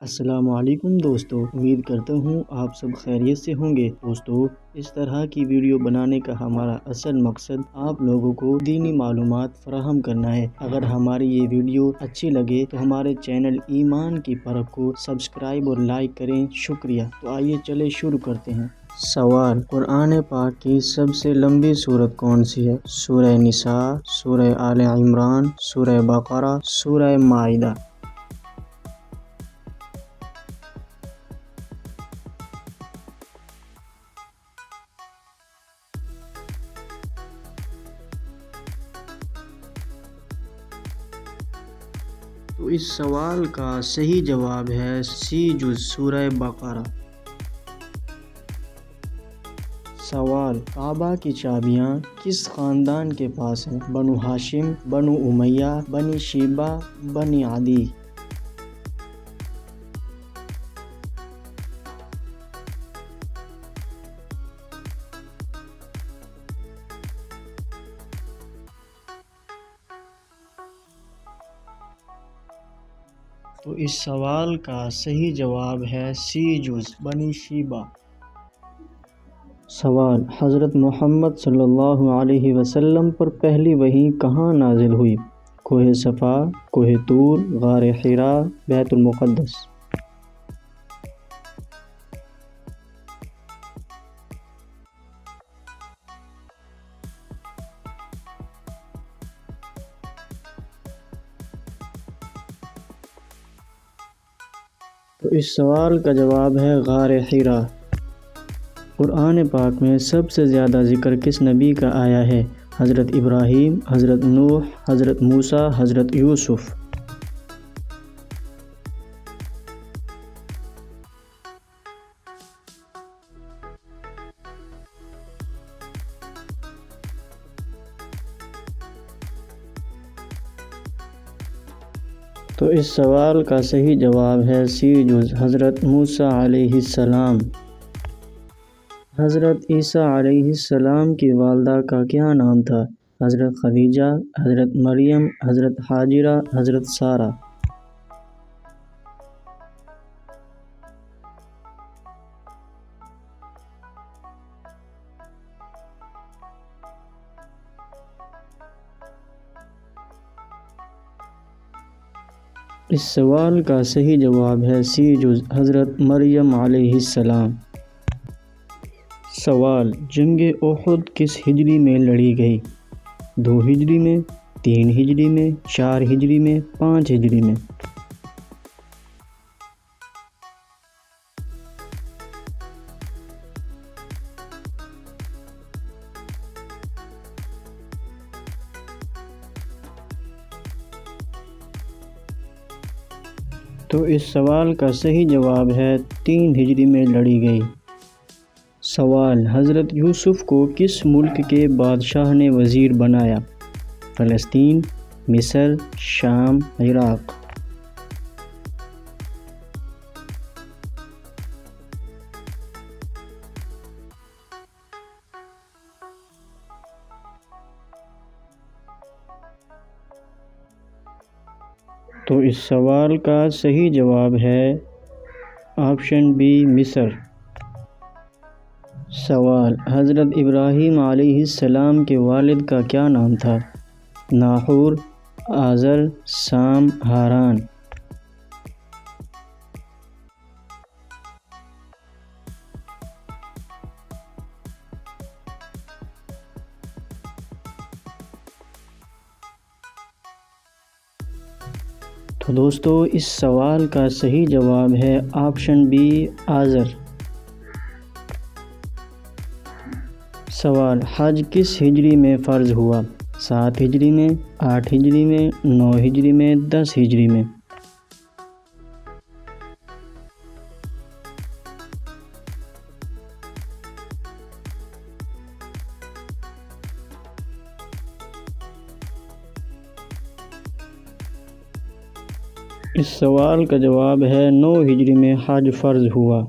السلام علیکم دوستو، امید کرتا ہوں آپ سب خیریت سے ہوں گے۔ دوستو، اس طرح کی ویڈیو بنانے کا ہمارا اصل مقصد آپ لوگوں کو دینی معلومات فراہم کرنا ہے۔ اگر ہماری یہ ویڈیو اچھی لگے تو ہمارے چینل ایمان کی پرکھ کو سبسکرائب اور لائک کریں، شکریہ۔ تو آئیے چلے شروع کرتے ہیں۔ سوال: قرآن پاک کی سب سے لمبی سورت کون سی ہے؟ سورہ نساء، سورہ آل عمران، سورہ بقرہ، سورہ مائدہ۔ تو اس سوال کا صحیح جواب ہے سی جز سورہ بقرہ۔ سوال: کعبہ کی چابیاں کس خاندان کے پاس ہیں؟ بنو ہاشم، بنو امیہ، بنی شیبہ، بنی عدی۔ تو اس سوال کا صحیح جواب ہے سی جز بنی شیبہ۔ سوال: حضرت محمد صلی اللہ علیہ وسلم پر پہلی وحی کہاں نازل ہوئی؟ کوہ صفا، کوہ طور، غار حراء، بیت المقدس۔ تو اس سوال کا جواب ہے غار حراء۔ قرآن پاک میں سب سے زیادہ ذکر کس نبی کا آیا ہے؟ حضرت ابراہیم، حضرت نوح، حضرت موسیٰ، حضرت یوسف۔ تو اس سوال کا صحیح جواب ہے سی جز حضرت موسیٰ علیہ السلام۔ حضرت عیسیٰ علیہ السلام کی والدہ کا کیا نام تھا؟ حضرت خدیجہ، حضرت مریم، حضرت ہاجرہ، حضرت سارہ۔ اس سوال کا صحیح جواب ہے سی جز حضرت مریم علیہ السلام۔ سوال: جنگ احد کس ہجری میں لڑی گئی؟ 2 ہجری میں، 3 ہجری میں، 4 ہجری میں، 5 ہجری میں۔ تو اس سوال کا صحیح جواب ہے 3 ہجری میں لڑی گئی۔ سوال: حضرت یوسف کو کس ملک کے بادشاہ نے وزیر بنایا؟ فلسطین، مصر، شام، عراق۔ تو اس سوال کا صحیح جواب ہے آپشن بی، مصر۔ سوال: حضرت ابراہیم علیہ السلام کے والد کا کیا نام تھا؟ ناحور، آزر، سام، ہاران۔ تو دوستو، اس سوال کا صحیح جواب ہے آپشن بی، آزر۔ سوال: حج کس ہجری میں فرض ہوا؟ 7 ہجری میں، 8 ہجری میں، 9 ہجری میں، 10 ہجری میں۔ اس سوال کا جواب ہے 9 ہجری میں حج فرض ہوا۔